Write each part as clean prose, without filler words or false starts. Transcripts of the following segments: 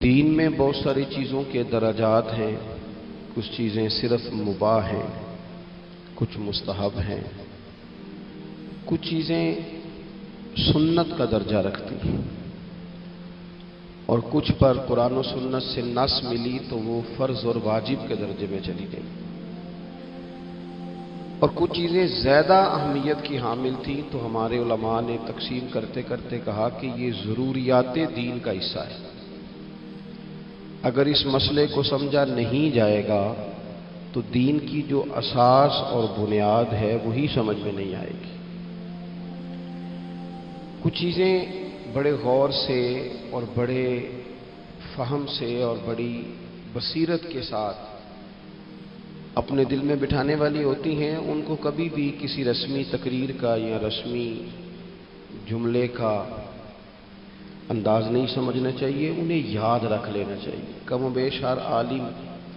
دین میں بہت ساری چیزوں کے درجات ہیں، کچھ چیزیں صرف مباح ہیں، کچھ مستحب ہیں، کچھ چیزیں سنت کا درجہ رکھتی ہیں اور کچھ پر قرآن و سنت سے نص ملی تو وہ فرض اور واجب کے درجے میں چلی گئی، اور کچھ چیزیں زیادہ اہمیت کی حامل تھیں تو ہمارے علماء نے تقسیم کرتے کرتے کہا کہ یہ ضروریات دین کا حصہ ہے۔ اگر اس مسئلے کو سمجھا نہیں جائے گا تو دین کی جو اساس اور بنیاد ہے وہی سمجھ میں نہیں آئے گی۔ کچھ چیزیں بڑے غور سے اور بڑے فہم سے اور بڑی بصیرت کے ساتھ اپنے دل میں بٹھانے والی ہوتی ہیں، ان کو کبھی بھی کسی رسمی تقریر کا یا رسمی جملے کا انداز نہیں سمجھنا چاہیے، انہیں یاد رکھ لینا چاہیے۔ کم و بیش ہر عالم،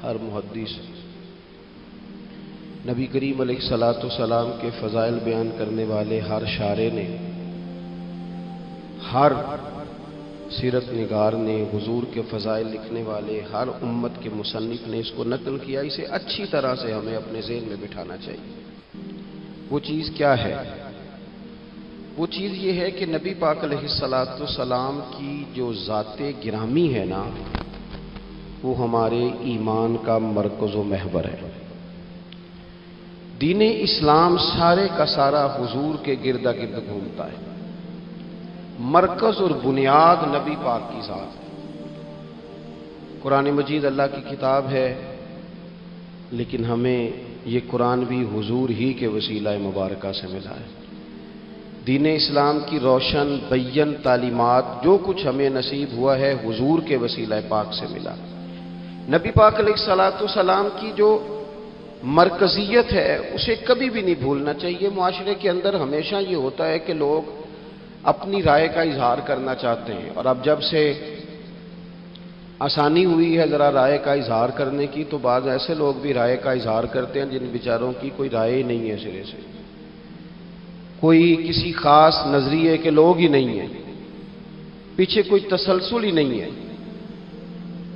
ہر محدث نبی کریم علیہ الصلوۃ والسلام کے فضائل بیان کرنے والے ہر شارع نے، ہر سیرت نگار نے، حضور کے فضائل لکھنے والے ہر امت کے مصنف نے اس کو نقل کیا۔ اسے اچھی طرح سے ہمیں اپنے ذہن میں بٹھانا چاہیے۔ وہ چیز کیا ہے؟ وہ چیز یہ ہے کہ نبی پاک علیہ الصلوۃ والسلام کی جو ذات گرامی ہے نا، وہ ہمارے ایمان کا مرکز و محور ہے۔ دین اسلام سارے کا سارا حضور کے گرد گرد گھومتا ہے۔ مرکز اور بنیاد نبی پاک کی ذات ہے۔ قرآن مجید اللہ کی کتاب ہے، لیکن ہمیں یہ قرآن بھی حضور ہی کے وسیلہ مبارکہ سے ملا ہے۔ دین اسلام کی روشن بین تعلیمات جو کچھ ہمیں نصیب ہوا ہے حضور کے وسیلہ پاک سے ملا۔ نبی پاک علیہ الصلوۃ والسلام کی جو مرکزیت ہے اسے کبھی بھی نہیں بھولنا چاہیے۔ معاشرے کے اندر ہمیشہ یہ ہوتا ہے کہ لوگ اپنی رائے کا اظہار کرنا چاہتے ہیں، اور اب جب سے آسانی ہوئی ہے ذرا رائے کا اظہار کرنے کی، تو بعض ایسے لوگ بھی رائے کا اظہار کرتے ہیں جن بیچاروں کی کوئی رائے ہی نہیں ہے، سرے سے کوئی کسی خاص نظریے کے لوگ ہی نہیں ہیں، پیچھے کوئی تسلسل ہی نہیں ہے۔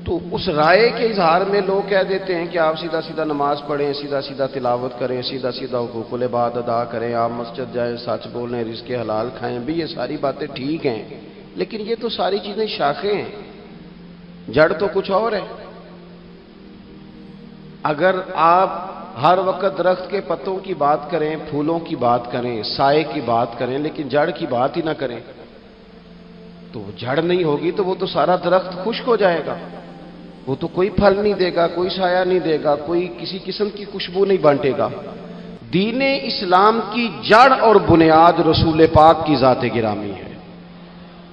تو اس رائے کے اظہار میں لوگ کہہ دیتے ہیں کہ آپ سیدھا سیدھا نماز پڑھیں، سیدھا سیدھا تلاوت کریں، سیدھا سیدھا حقوق العباد ادا کریں، آپ مسجد جائیں، سچ بولیں، رزق حلال کھائیں۔ بھی یہ ساری باتیں ٹھیک ہیں، لیکن یہ تو ساری چیزیں شاخیں ہیں، جڑ تو کچھ اور ہے۔ اگر آپ ہر وقت درخت کے پتوں کی بات کریں، پھولوں کی بات کریں، سائے کی بات کریں، لیکن جڑ کی بات ہی نہ کریں تو جڑ نہیں ہوگی تو وہ تو سارا درخت خشک ہو جائے گا، وہ تو کوئی پھل نہیں دے گا، کوئی سایہ نہیں دے گا، کوئی کسی قسم کی خوشبو نہیں بانٹے گا۔ دین اسلام کی جڑ اور بنیاد رسول پاک کی ذات گرامی ہے۔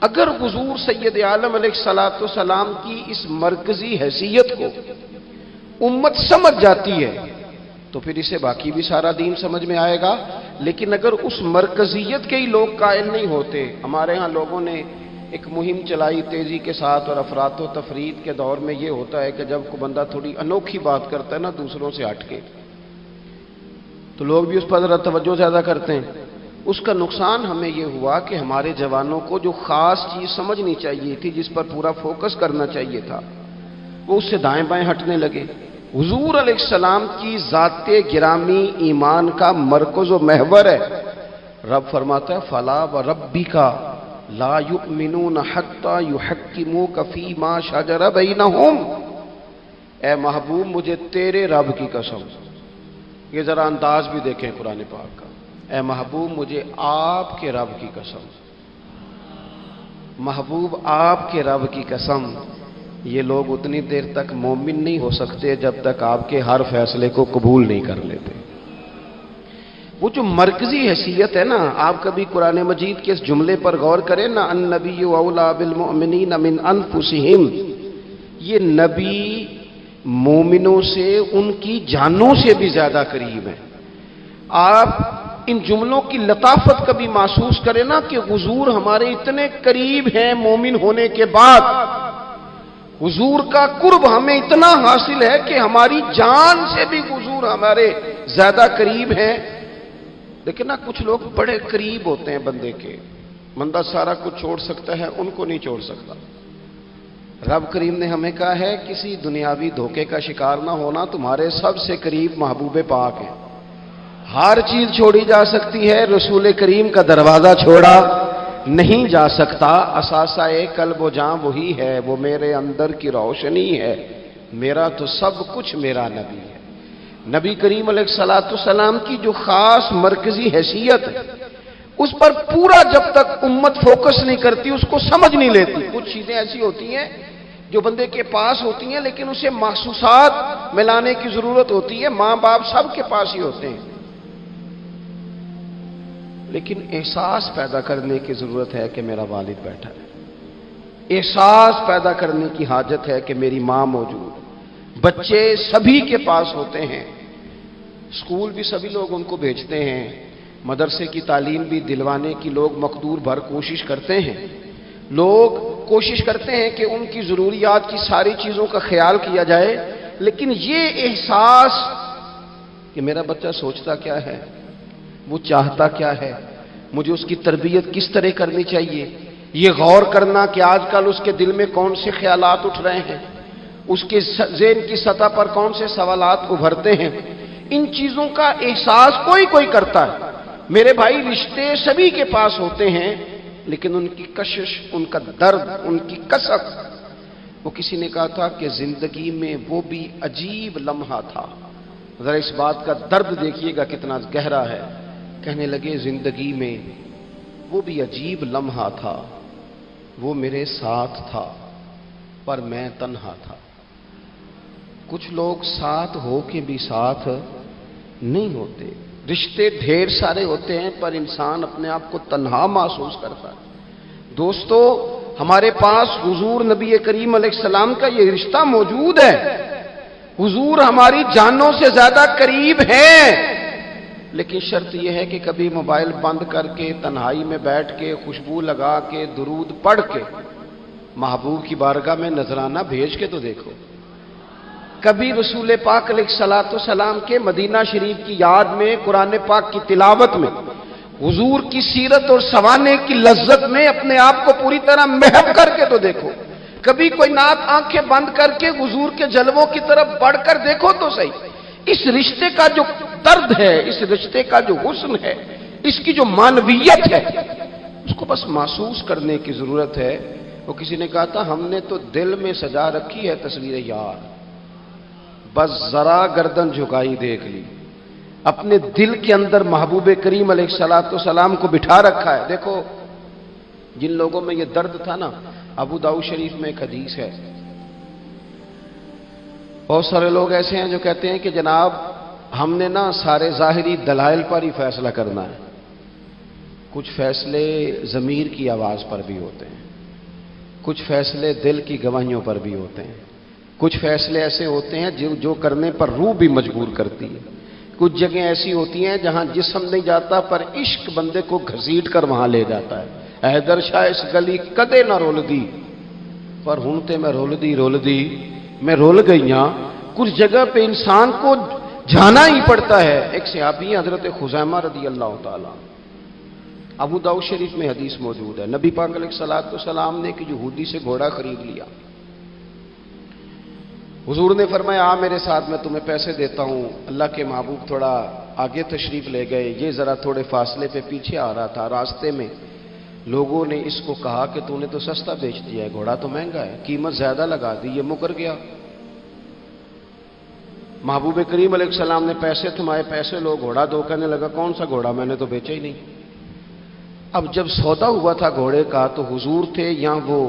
اگر حضور سید عالم علیہ الصلوۃ والسلام کی اس مرکزی حیثیت کو امت سمجھ جاتی ہے تو پھر اسے باقی بھی سارا دین سمجھ میں آئے گا۔ لیکن اگر اس مرکزیت کے ہی لوگ قائل نہیں ہوتے، ہمارے ہاں لوگوں نے ایک مہم چلائی تیزی کے ساتھ، اور افراط و تفرید کے دور میں یہ ہوتا ہے کہ جب کوئی بندہ تھوڑی انوکھی بات کرتا ہے نا دوسروں سے ہٹ کے، تو لوگ بھی اس پر ذرا توجہ زیادہ کرتے ہیں۔ اس کا نقصان ہمیں یہ ہوا کہ ہمارے جوانوں کو جو خاص چیز سمجھنی چاہیے تھی، جس پر پورا فوکس کرنا چاہیے تھا، وہ اس سے دائیں بائیں ہٹنے لگے۔ حضور علیہ السلام کی ذات گرامی ایمان کا مرکز و محور ہے۔ رب فرماتا ہے فَلَا وَرَبِّكَ لَا يُؤْمِنُونَ حَتَّى يُحَكِّمُوكَ فِيمَا شَجَرَ بَيْنَهُمْ۔ اے محبوب مجھے تیرے رب کی قسم، یہ ذرا انداز بھی دیکھیں قرآن پاک کا، اے محبوب مجھے آپ کے رب کی قسم، محبوب آپ کے رب کی قسم، یہ لوگ اتنی دیر تک مومن نہیں ہو سکتے جب تک آپ کے ہر فیصلے کو قبول نہیں کر لیتے۔ وہ جو مرکزی حیثیت ہے نا، آپ کبھی قرآن مجید کے اس جملے پر غور کریں نا، النبی اولی بالمؤمنین من انفسہم، یہ نبی مومنوں سے ان کی جانوں سے بھی زیادہ قریب ہیں۔ آپ ان جملوں کی لطافت کبھی محسوس کریں نا کہ حضور ہمارے اتنے قریب ہیں مومن ہونے کے بعد، حضور کا قرب ہمیں اتنا حاصل ہے کہ ہماری جان سے بھی حضور ہمارے زیادہ قریب ہیں۔ لیکن نا کچھ لوگ بڑے قریب ہوتے ہیں بندے کے، بندہ سارا کچھ چھوڑ سکتا ہے، ان کو نہیں چھوڑ سکتا۔ رب کریم نے ہمیں کہا ہے کسی دنیاوی دھوکے کا شکار نہ ہونا، تمہارے سب سے قریب محبوب پاک ہیں۔ ہر چیز چھوڑی جا سکتی ہے، رسول کریم کا دروازہ چھوڑا نہیں جا سکتا۔ اثاثہ قلب و جاں وہی ہے، وہ میرے اندر کی روشنی ہے، میرا تو سب کچھ میرا نبی ہے۔ نبی کریم علیہ السلام کی جو خاص مرکزی حیثیت ہے، اس پر پورا جب تک امت فوکس نہیں کرتی، اس کو سمجھ نہیں لیتی۔ کچھ چیزیں ایسی ہوتی ہیں جو بندے کے پاس ہوتی ہیں، لیکن اسے محسوسات ملانے کی ضرورت ہوتی ہے۔ ماں باپ سب کے پاس ہی ہوتے ہیں، لیکن احساس پیدا کرنے کی ضرورت ہے کہ میرا والد بیٹھا ہے، احساس پیدا کرنے کی حاجت ہے کہ میری ماں موجود۔ بچے سبھی کے پاس ہوتے ہیں، اسکول بھی سبھی لوگ ان کو بھیجتے ہیں، مدرسے کی تعلیم بھی دلوانے کی لوگ مقدور بھر کوشش کرتے ہیں۔ لوگ کوشش کرتے ہیں کہ ان کی ضروریات کی ساری چیزوں کا خیال کیا جائے، لیکن یہ احساس کہ میرا بچہ سوچتا کیا ہے، وہ چاہتا کیا ہے، مجھے اس کی تربیت کس طرح کرنی چاہیے، یہ غور کرنا کہ آج کل اس کے دل میں کون سے خیالات اٹھ رہے ہیں، اس کے ذہن کی سطح پر کون سے سوالات ابھرتے ہیں، ان چیزوں کا احساس کوئی کوئی کرتا ہے۔ میرے بھائی، رشتے سبھی کے پاس ہوتے ہیں، لیکن ان کی کشش، ان کا درد، ان کی کسک، وہ کسی نے کہا تھا کہ زندگی میں وہ بھی عجیب لمحہ تھا۔ ذرا اس بات کا درد دیکھیے گا کتنا گہرا ہے۔ کہنے لگے زندگی میں وہ بھی عجیب لمحہ تھا، وہ میرے ساتھ تھا پر میں تنہا تھا۔ کچھ لوگ ساتھ ہو کے بھی ساتھ نہیں ہوتے، رشتے ڈھیر سارے ہوتے ہیں پر انسان اپنے آپ کو تنہا محسوس کرتا ہے۔ دوستو، ہمارے پاس حضور نبی کریم علیہ السلام کا یہ رشتہ موجود ہے۔ حضور ہماری جانوں سے زیادہ قریب ہیں، لیکن شرط یہ ہے کہ کبھی موبائل بند کر کے تنہائی میں بیٹھ کے خوشبو لگا کے درود پڑھ کے محبوب کی بارگاہ میں نذرانہ بھیج کے تو دیکھو۔ کبھی رسول پاک علیہ السلام کے مدینہ شریف کی یاد میں، قرآن پاک کی تلاوت میں، حضور کی سیرت اور سوانے کی لذت میں اپنے آپ کو پوری طرح محو کر کے تو دیکھو۔ کبھی کوئی نات آنکھیں بند کر کے حضور کے جلووں کی طرف بڑھ کر دیکھو تو صحیح۔ اس رشتے کا جو درد ہے، اس رشتے کا جو حسن ہے، اس کی جو معنویت ہے، اس کو بس محسوس کرنے کی ضرورت ہے۔ وہ کسی نے کہا تھا ہم نے تو دل میں سجا رکھی ہے تصویر یار، بس ذرا گردن جھکائی دیکھ لی۔ اپنے دل کے اندر محبوب کریم علیہ السلام کو بٹھا رکھا ہے۔ دیکھو، جن لوگوں میں یہ درد تھا نا، ابو داؤد شریف میں ایک حدیث ہے، بہت سارے لوگ ایسے ہیں جو کہتے ہیں کہ جناب ہم نے نا سارے ظاہری دلائل پر ہی فیصلہ کرنا ہے۔ کچھ فیصلے ضمیر کی آواز پر بھی ہوتے ہیں، کچھ فیصلے دل کی گواہیوں پر بھی ہوتے ہیں، کچھ فیصلے ایسے ہوتے ہیں جو کرنے پر روح بھی مجبور کرتی ہے، کچھ جگہیں ایسی ہوتی ہیں جہاں جسم نہیں جاتا پر عشق بندے کو گھسیٹ کر وہاں لے جاتا ہے۔ حیدر شاہ اس گلی کدے نہ رول دی، پر ہن تے میں رول دی میں رول گئی ہاں۔ کچھ جگہ پہ انسان کو جانا ہی پڑتا ہے۔ ایک صحابی حضرت خزیمہ رضی اللہ تعالیٰ، ابو داؤد شریف میں حدیث موجود ہے، نبی پاک علیہ السلام نے کہ یہودی سے گھوڑا خرید لیا۔ حضور نے فرمایا آ میرے ساتھ، میں تمہیں پیسے دیتا ہوں۔ اللہ کے محبوب تھوڑا آگے تشریف لے گئے، یہ ذرا تھوڑے فاصلے پہ پیچھے آ رہا تھا۔ راستے میں لوگوں نے اس کو کہا کہ تو نے تو سستا بیچ دیا ہے، گھوڑا تو مہنگا ہے، قیمت زیادہ لگا دی، یہ مکر گیا۔ محبوب کریم علیہ السلام نے پیسے تھمائے، پیسے لو، گھوڑا دو۔ کہنے لگا کون سا گھوڑا، میں نے تو بیچا ہی نہیں۔ اب جب سودا ہوا تھا گھوڑے کا تو حضور تھے یا وہ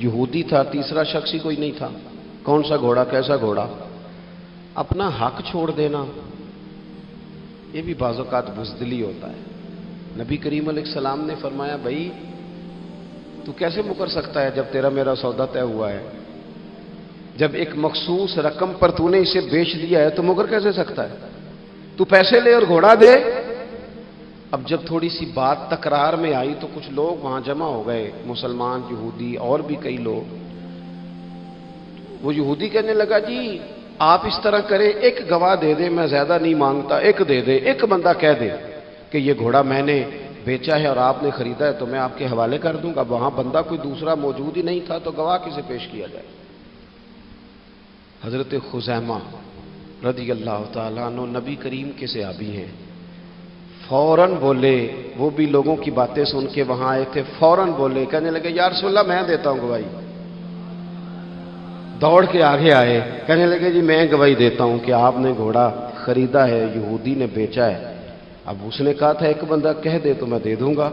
یہودی تھا، تیسرا شخص ہی کوئی نہیں تھا۔ کون سا گھوڑا، کیسا گھوڑا؟ اپنا حق چھوڑ دینا یہ بھی بعض اوقات بزدلی ہوتا ہے۔ نبی کریم علیہ السلام نے فرمایا بھائی تو کیسے مکر سکتا ہے جب تیرا میرا سودا طے ہوا ہے؟ جب ایک مخصوص رقم پر تو نے اسے بیچ دیا ہے تو مکر کیسے سکتا ہے؟ تو پیسے لے اور گھوڑا دے۔ اب جب تھوڑی سی بات تکرار میں آئی تو کچھ لوگ وہاں جمع ہو گئے، مسلمان، یہودی اور بھی کئی لوگ۔ وہ یہودی کہنے لگا جی آپ اس طرح کریں، ایک گواہ دے دے، میں زیادہ نہیں مانگتا، ایک دے دے، ایک بندہ کہہ دے کہ یہ گھوڑا میں نے بیچا ہے اور آپ نے خریدا ہے تو میں آپ کے حوالے کر دوں گا. وہاں بندہ کوئی دوسرا موجود ہی نہیں تھا تو گواہ کسے پیش کیا جائے؟ حضرت خزیمہ رضی اللہ تعالیٰ عنہ نبی کریم کے صحابی ہیں. فوراً بولے، وہ بھی لوگوں کی باتیں سن کے وہاں آئے تھے، فوراً بولے، کہنے لگے یا رسول اللہ میں دیتا ہوں گواہی. دوڑ کے آگے آئے، کہنے لگے جی میں گواہی دیتا ہوں کہ آپ نے گھوڑا خریدا ہے، یہودی نے بیچا ہے. اب اس نے کہا تھا ایک بندہ کہہ دے تو میں دے دوں گا.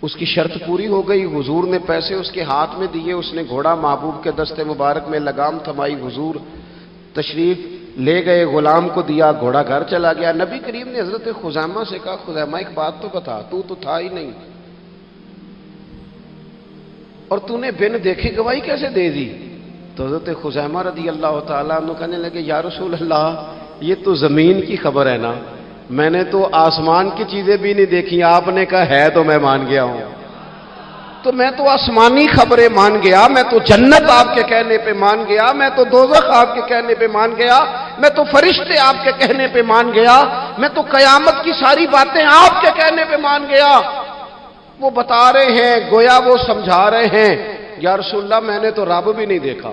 اس کی شرط پوری ہو گئی. حضور نے پیسے اس کے ہاتھ میں دیے، اس نے گھوڑا محبوب کے دستے مبارک میں لگام تھمائی، حضور تشریف لے گئے، غلام کو دیا، گھوڑا گھر چلا گیا. نبی کریم نے حضرت خزیمہ سے کہا خزیمہ ایک بات تو بتا، تو تھا ہی نہیں اور تو نے بن دیکھے گواہی کیسے دے دی؟ تو حضرت خزیمہ رضی اللہ تعالیٰ عنہ کہنے لگے یا رسول اللہ یہ تو زمین کی خبر ہے نا، میں نے تو آسمان کی چیزیں بھی نہیں دیکھی، آپ نے کہا ہے تو میں مان گیا ہوں. تو میں تو آسمانی خبریں مان گیا، میں تو جنت آپ کے کہنے پہ مان گیا، میں تو دوزخ آپ کے کہنے پہ مان گیا، میں تو فرشتے آپ کے کہنے پہ مان گیا، میں تو قیامت کی ساری باتیں آپ کے کہنے پہ مان گیا. وہ بتا رہے ہیں، گویا وہ سمجھا رہے ہیں یا رسول اللہ میں نے تو رب بھی نہیں دیکھا،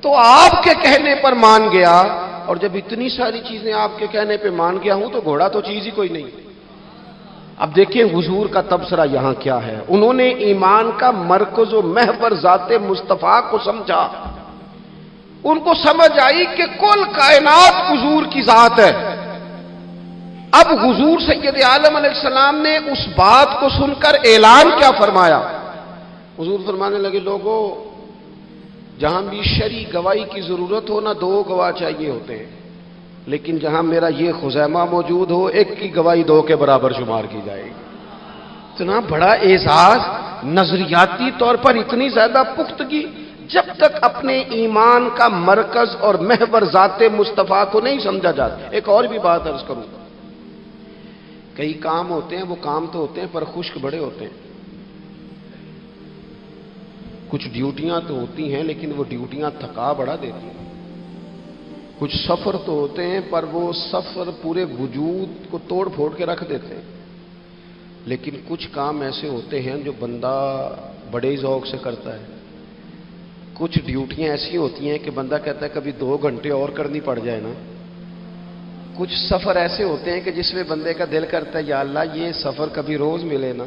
تو آپ کے کہنے پر مان گیا. اور جب اتنی ساری چیزیں آپ کے کہنے پہ مان گیا ہوں تو گھوڑا تو چیز ہی کوئی نہیں. اب دیکھیں حضور کا تبصرہ یہاں کیا ہے. انہوں نے ایمان کا مرکز و محور ذات مصطفیٰ کو سمجھا. ان کو سمجھ آئی کہ کل کائنات حضور کی ذات ہے. اب حضور سید عالم علیہ السلام نے اس بات کو سن کر اعلان کیا فرمایا؟ حضور فرمانے لگے لوگوں جہاں بھی شرعی گواہی کی ضرورت ہو نہ دو گواہ چاہیے ہوتے ہیں، لیکن جہاں میرا یہ خزیمہ موجود ہو ایک کی گواہی دو کے برابر شمار کی جائے گی. اتنا بڑا اعزاز، نظریاتی طور پر اتنی زیادہ پختگی. جب تک اپنے ایمان کا مرکز اور محور ذات مصطفیٰ کو نہیں سمجھا جاتا. ایک اور بھی بات عرض کروں، کئی کام ہوتے ہیں وہ کام تو ہوتے ہیں پر خشک بڑے ہوتے ہیں. کچھ ڈیوٹیاں تو ہوتی ہیں لیکن وہ ڈیوٹیاں تھکا بڑا دیتی ہیں. کچھ سفر تو ہوتے ہیں پر وہ سفر پورے وجود کو توڑ پھوڑ کے رکھ دیتے ہیں. لیکن کچھ کام ایسے ہوتے ہیں جو بندہ بڑے ذوق سے کرتا ہے. کچھ ڈیوٹیاں ایسی ہوتی ہیں کہ بندہ کہتا ہے کبھی 2 گھنٹے اور کرنی پڑ جائے نا. کچھ سفر ایسے ہوتے ہیں کہ جس میں بندے کا دل کرتا ہے یا اللہ یہ سفر کبھی روز ملے نا.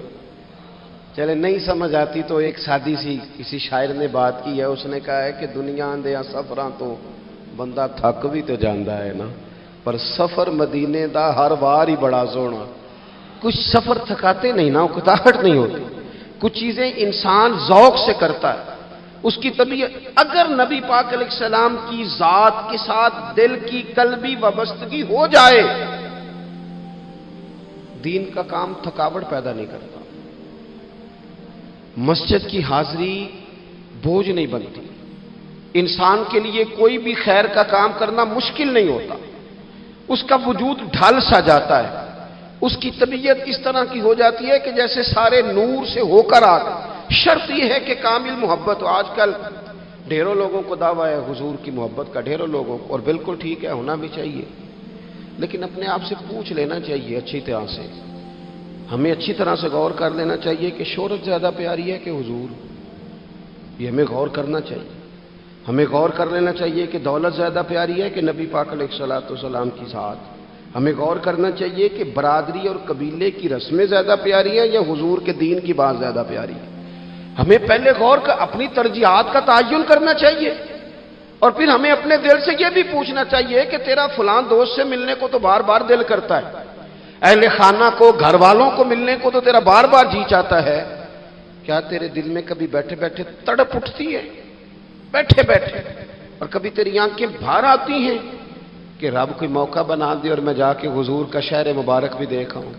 چلے نہیں سمجھ آتی تو ایک سادی سی کسی شاعر نے بات کی ہے. اس نے کہا ہے کہ دنیا دیا سفراں تو بندہ تھک بھی تو جاندا ہے نا، پر سفر مدینے دا ہر وار ہی بڑا سونا. کچھ سفر تھکاتے نہیں نا، اکتاہٹ نہیں ہوتی. کچھ چیزیں انسان ذوق سے کرتا ہے. اس کی طبیعت اگر نبی پاک علیہ السلام کی ذات کے ساتھ دل کی قلبی وابستگی ہو جائے، دین کا کام تھکاوٹ پیدا نہیں کرتا. مسجد کی حاضری بوجھ نہیں بنتی. انسان کے لیے کوئی بھی خیر کا کام کرنا مشکل نہیں ہوتا. اس کا وجود ڈھل سا جاتا ہے. اس کی طبیعت اس طرح کی ہو جاتی ہے کہ جیسے سارے نور سے ہو کر آ گئے. شرط یہ ہے کہ کامل محبت ہو. آج کل ڈھیروں لوگوں کو دعویٰ ہے حضور کی محبت کا، ڈھیروں لوگوں کو، اور بالکل ٹھیک ہے ہونا بھی چاہیے. لیکن اپنے آپ سے پوچھ لینا چاہیے اچھی طرح سے. ہمیں اچھی طرح سے غور کر لینا چاہیے کہ شہرت زیادہ پیاری ہے کہ حضور. یہ ہمیں غور کرنا چاہیے. ہمیں غور کر لینا چاہیے کہ دولت زیادہ پیاری ہے کہ نبی پاک علیہ الصلوۃ والسلام کی ذات. ہمیں غور کرنا چاہیے کہ برادری اور قبیلے کی رسمیں زیادہ پیاری ہیں یا حضور کے دین کی بات زیادہ پیاری ہے. ہمیں پہلے غور کر اپنی ترجیحات کا تعین کرنا چاہیے، اور پھر ہمیں اپنے دل سے یہ بھی پوچھنا چاہیے کہ تیرا فلاں دوست سے ملنے کو تو بار بار دل کرتا ہے، اہل خانہ کو، گھر والوں کو ملنے کو تو تیرا بار بار جی چاہتا ہے، کیا تیرے دل میں کبھی بیٹھے بیٹھے تڑپ اٹھتی ہے؟ بیٹھے بیٹھے. اور کبھی تیری آنکھیں باہر آتی ہیں کہ رب کوئی موقع بنا دے اور میں جا کے حضور کا شہر مبارک بھی دیکھا ہوں.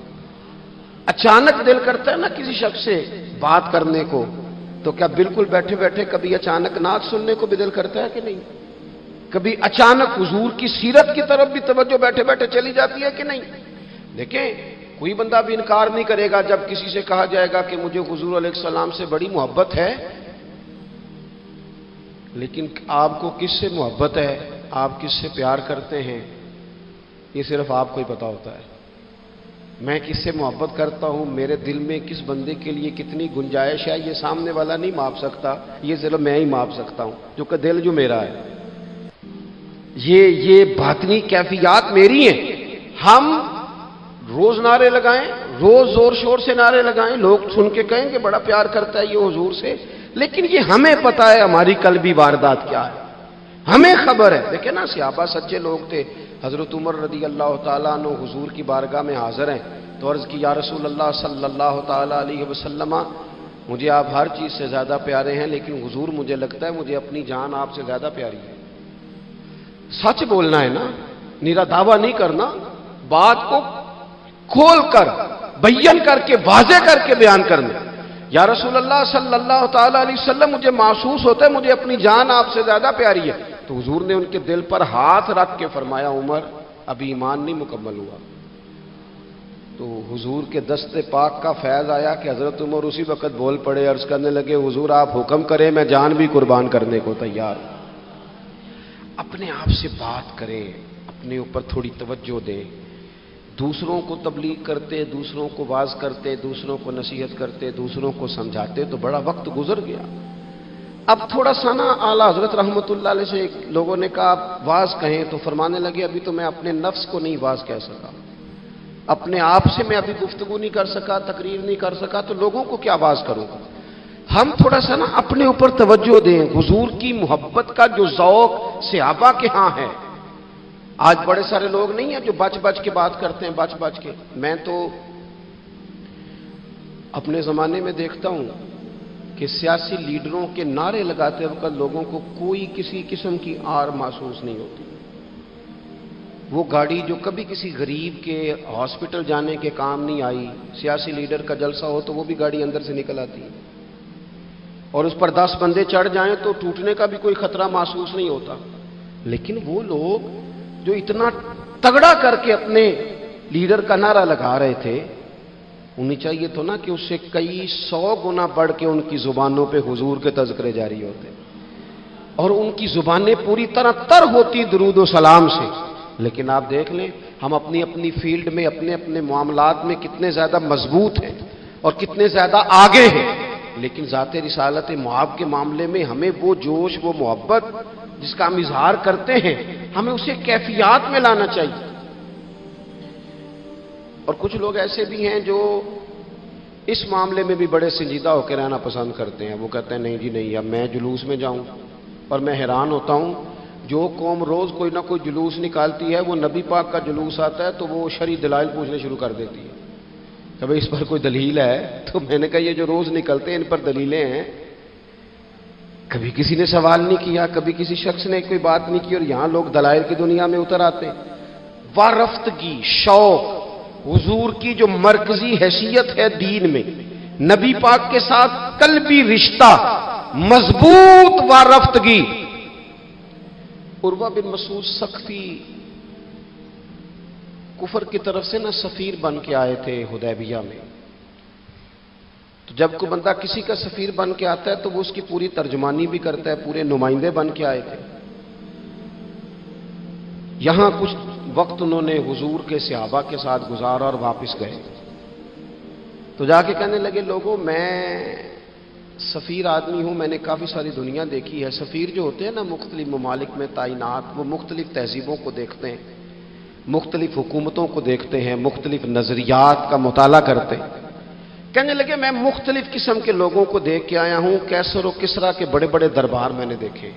اچانک دل کرتا ہے نا کسی شخص سے بات کرنے کو، تو کیا بالکل بیٹھے بیٹھے کبھی اچانک نعت سننے کو بھی دل کرتا ہے کہ نہیں؟ کبھی اچانک حضور کی سیرت کی طرف بھی توجہ بیٹھے بیٹھے چلی جاتی ہے کہ نہیں؟ دیکھیں کوئی بندہ بھی انکار نہیں کرے گا جب کسی سے کہا جائے گا کہ مجھے حضور علیہ السلام سے بڑی محبت ہے. لیکن آپ کو کس سے محبت ہے، آپ کس سے پیار کرتے ہیں، یہ صرف آپ کو ہی پتا ہوتا ہے. میں کس سے محبت کرتا ہوں، میرے دل میں کس بندے کے لیے کتنی گنجائش ہے، یہ سامنے والا نہیں ماپ سکتا، یہ ضرور میں ہی ماپ سکتا ہوں، جو کہ دل جو میرا ہے۔ یہ باطنی کیفیات میری ہیں۔ ہم روز نعرے لگائیں، روز زور شور سے نعرے لگائیں، لوگ سن کے کہیں کہ بڑا پیار کرتا ہے یہ حضور سے، لیکن یہ ہمیں پتا ہے ہماری قلبی واردات کیا ہے، ہمیں خبر ہے۔ دیکھیں نا، صحابہ سچے لوگ تھے۔ حضرت عمر رضی اللہ تعالیٰ عنہ حضور کی بارگاہ میں حاضر ہیں تو عرض کی، یا رسول اللہ صلی اللہ تعالیٰ علیہ وسلم، مجھے آپ ہر چیز سے زیادہ پیارے ہیں، لیکن حضور مجھے لگتا ہے مجھے اپنی جان آپ سے زیادہ پیاری ہے۔ سچ بولنا ہے نا، نیرا دعویٰ نہیں کرنا، بات کو کھول کر بیان کر کے واضح کر کے بیان کرنا۔ یا رسول اللہ صلی اللہ تعالیٰ علیہ وسلم، مجھے محسوس ہوتا ہے مجھے اپنی جان آپ سے زیادہ پیاری ہے۔ تو حضور نے ان کے دل پر ہاتھ رکھ کے فرمایا، عمر ابھی ایمان نہیں مکمل ہوا۔ تو حضور کے دست پاک کا فیض آیا کہ حضرت عمر اسی وقت بول پڑے، عرض کرنے لگے، حضور آپ حکم کریں، میں جان بھی قربان کرنے کو تیار ہوں۔ اپنے آپ سے بات کریں، اپنے اوپر تھوڑی توجہ دیں، دوسروں کو تبلیغ کرتے، دوسروں کو واعظ کرتے، دوسروں کو نصیحت کرتے، دوسروں کو سمجھاتے تو بڑا وقت گزر گیا۔ اب تھوڑا سا نا اعلیٰ حضرت رحمۃ اللہ علیہ سے لوگوں نے کہا آپ واعظ کہیں، تو فرمانے لگے ابھی تو میں اپنے نفس کو نہیں واعظ کہہ سکا، اپنے آپ سے میں ابھی گفتگو نہیں کر سکا، تقریر نہیں کر سکا، تو لوگوں کو کیا واعظ کروں گا۔ ہم تھوڑا سا نا اپنے اوپر توجہ دیں۔ حضور کی محبت کا جو ذوق صحابہ کے ہاں ہے، آج بڑے سارے لوگ نہیں ہیں جو بچ بچ کے بات کرتے ہیں، بچ بچ کے۔ میں تو اپنے زمانے میں دیکھتا ہوں کہ سیاسی لیڈروں کے نعرے لگاتے وقت لوگوں کو کوئی کسی قسم کی آر محسوس نہیں ہوتی۔ وہ گاڑی جو کبھی کسی غریب کے ہاسپٹل جانے کے کام نہیں آئی، سیاسی لیڈر کا جلسہ ہو تو وہ بھی گاڑی اندر سے نکل آتی ہے، اور اس پر 10 بندے چڑھ جائیں تو ٹوٹنے کا بھی کوئی خطرہ محسوس نہیں ہوتا۔ لیکن وہ لوگ جو اتنا تگڑا کر کے اپنے لیڈر کا نعرہ لگا رہے تھے، انہیں چاہیے تو نا کہ اس سے کئی 100 گنا بڑھ کے ان کی زبانوں پہ حضور کے تذکرے جاری ہوتے، اور ان کی زبانیں پوری طرح تر ہوتی درود و سلام سے۔ لیکن آپ دیکھ لیں ہم اپنی اپنی فیلڈ میں، اپنے اپنے معاملات میں کتنے زیادہ مضبوط ہیں اور کتنے زیادہ آگے ہیں، لیکن ذات رسالت معاب کے معاملے میں ہمیں وہ جوش، وہ محبت جس کا ہم اظہار کرتے ہیں، ہمیں اسے کیفیات میں لانا چاہیے۔ اور کچھ لوگ ایسے بھی ہیں جو اس معاملے میں بھی بڑے سنجیدہ ہو کے رہنا پسند کرتے ہیں۔ وہ کہتے ہیں نہیں جی نہیں، اب میں جلوس میں جاؤں، اور میں حیران ہوتا ہوں جو قوم روز کوئی نہ کوئی جلوس نکالتی ہے، وہ نبی پاک کا جلوس آتا ہے تو وہ شرعی دلائل پوچھنے شروع کر دیتی ہے کہ بھئی اس پر کوئی دلیل ہے؟ تو میں نے کہا یہ جو روز نکلتے ہیں ان پر دلیلیں ہیں؟ کبھی کسی نے سوال نہیں کیا، کبھی کسی شخص نے کوئی بات نہیں کی، اور یہاں لوگ دلائل کی دنیا میں اتر آتے ہیں۔ وارفتگی، شوق، حضور کی جو مرکزی حیثیت ہے دین میں، نبی پاک کے ساتھ قلبی رشتہ، مضبوط وارفتگی۔ عروہ بن مسعود ثقفی کفر کی طرف سے نا سفیر بن کے آئے تھے حدیبیہ میں۔ تو جب کوئی بندہ کسی کا سفیر بن کے آتا ہے تو وہ اس کی پوری ترجمانی بھی کرتا ہے، پورے نمائندے بن کے آئے تھے۔ یہاں کچھ وقت انہوں نے حضور کے صحابہ کے ساتھ گزارا اور واپس گئے، تو جا کے کہنے لگے لوگوں میں سفیر آدمی ہوں، میں نے کافی ساری دنیا دیکھی ہے۔ سفیر جو ہوتے ہیں نا مختلف ممالک میں تعینات، وہ مختلف تہذیبوں کو دیکھتے ہیں، مختلف حکومتوں کو دیکھتے ہیں، مختلف نظریات کا مطالعہ کرتے ہیں۔ کہنے لگے میں مختلف قسم کے لوگوں کو دیکھ کے آیا ہوں، کیسر و کسریٰ کے بڑے بڑے دربار میں نے دیکھے،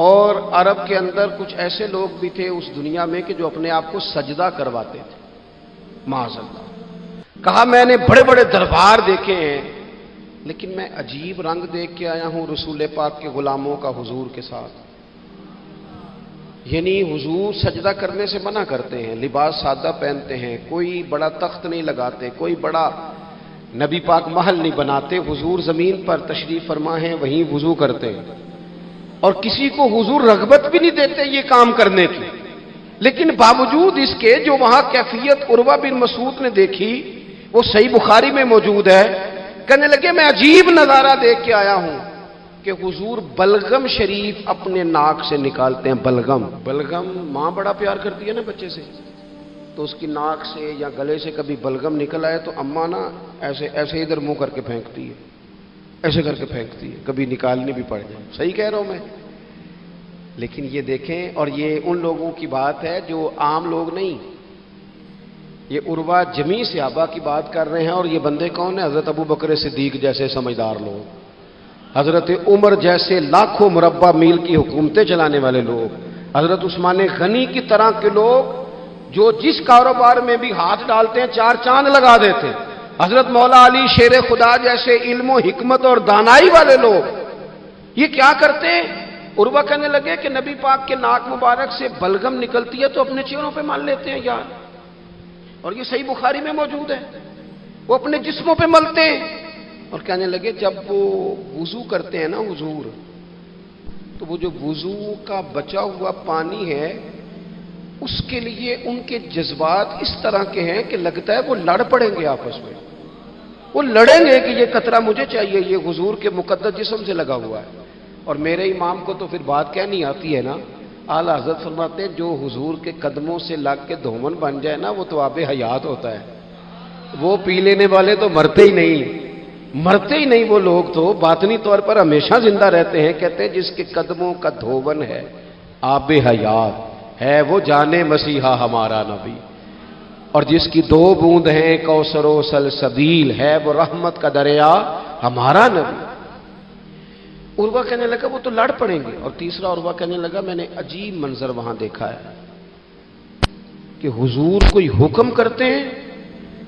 اور عرب کے اندر کچھ ایسے لوگ بھی تھے اس دنیا میں کہ جو اپنے آپ کو سجدہ کرواتے تھے، معاذ اللہ۔ کہا میں نے بڑے بڑے دربار دیکھے ہیں، لیکن میں عجیب رنگ دیکھ کے آیا ہوں رسول پاک کے غلاموں کا حضور کے ساتھ۔ یعنی حضور سجدہ کرنے سے منع کرتے ہیں، لباس سادہ پہنتے ہیں، کوئی بڑا تخت نہیں لگاتے، کوئی بڑا نبی پاک محل نہیں بناتے، حضور زمین پر تشریف فرما ہیں وہیں وضو کرتے ہیں، اور کسی کو حضور رغبت بھی نہیں دیتے یہ کام کرنے کی۔ لیکن باوجود اس کے جو وہاں کیفیت عروہ بن مسعود نے دیکھی وہ صحیح بخاری میں موجود ہے۔ کہنے لگے میں عجیب نظارہ دیکھ کے آیا ہوں کہ حضور بلغم شریف اپنے ناک سے نکالتے ہیں۔ بلغم، بلغم ماں بڑا پیار کرتی ہے نا بچے سے، تو اس کی ناک سے یا گلے سے کبھی بلغم نکل آئے تو اماں نا ایسے ایسے ادھر منہ کر کے پھینکتی ہے، ایسے کر کے پھینکتی ہے، کبھی نکالنی بھی پڑ جائے۔ صحیح کہہ رہا ہوں میں؟ لیکن یہ دیکھیں، اور یہ ان لوگوں کی بات ہے جو عام لوگ نہیں، یہ عروا جمیع صحابہ کی بات کر رہے ہیں۔ اور یہ بندے کون ہیں؟ حضرت ابو بکر صدیق جیسے سمجھدار لوگ، حضرت عمر جیسے لاکھوں مربع میل کی حکومتیں چلانے والے لوگ، حضرت عثمان غنی کی طرح کے لوگ جو جس کاروبار میں بھی ہاتھ ڈالتے ہیں چار چاند لگا دیتے ہیں، حضرت مولا علی شیر خدا جیسے علم و حکمت اور دانائی والے لوگ، یہ کیا کرتے ہیں؟ عروہ کہنے لگے کہ نبی پاک کے ناک مبارک سے بلغم نکلتی ہے تو اپنے چہروں پہ مان لیتے ہیں یار، اور یہ صحیح بخاری میں موجود ہے، وہ اپنے جسموں پہ ملتے ہیں۔ اور کہنے لگے جب وہ وضو کرتے ہیں نا حضور، تو وہ جو وضو کا بچا ہوا پانی ہے اس کے لیے ان کے جذبات اس طرح کے ہیں کہ لگتا ہے وہ لڑ پڑیں گے آپس میں، وہ لڑیں گے کہ یہ قطرہ مجھے چاہیے، یہ حضور کے مقدس جسم سے لگا ہوا ہے۔ اور میرے امام کو تو پھر بات کہنی آتی ہے نا، اعلیٰ حضرت فرماتے ہیں جو حضور کے قدموں سے لگ کے دھومن بن جائے نا وہ تو آب حیات ہوتا ہے، وہ پی لینے والے تو مرتے ہی نہیں، مرتے ہی نہیں، وہ لوگ تو باطنی طور پر ہمیشہ زندہ رہتے ہیں۔ کہتے ہیں جس کے قدموں کا دھوون ہے آب حیات ہے، وہ جانے مسیحا ہمارا نبی، اور جس کی دو بوند ہیں کوثر و سلسبیل ہے، وہ رحمت کا دریا ہمارا نبی۔ عروہ کہنے لگا وہ تو لڑ پڑیں گے۔ اور تیسرا عروہ کہنے لگا میں نے عجیب منظر وہاں دیکھا ہے کہ حضور کوئی حکم کرتے ہیں